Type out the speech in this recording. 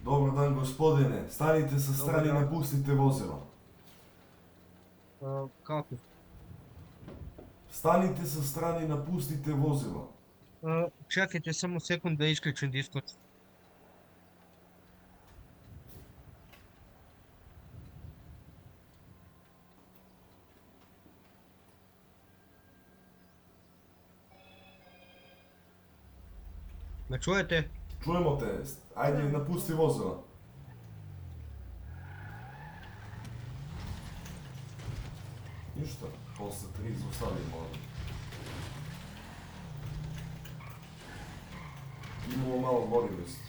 Dobar dan gospodine, stanite sa strane i Dobar dan. napustite vozilo. Kako? Stanite sa strane i napustite vozilo. Čekajte samo sekund da isključim Discord. Me čujete? Čujemo te, ajde napusti vozilo. Ništa, posle 3 zaustavimo. Imamo malo gorivosti.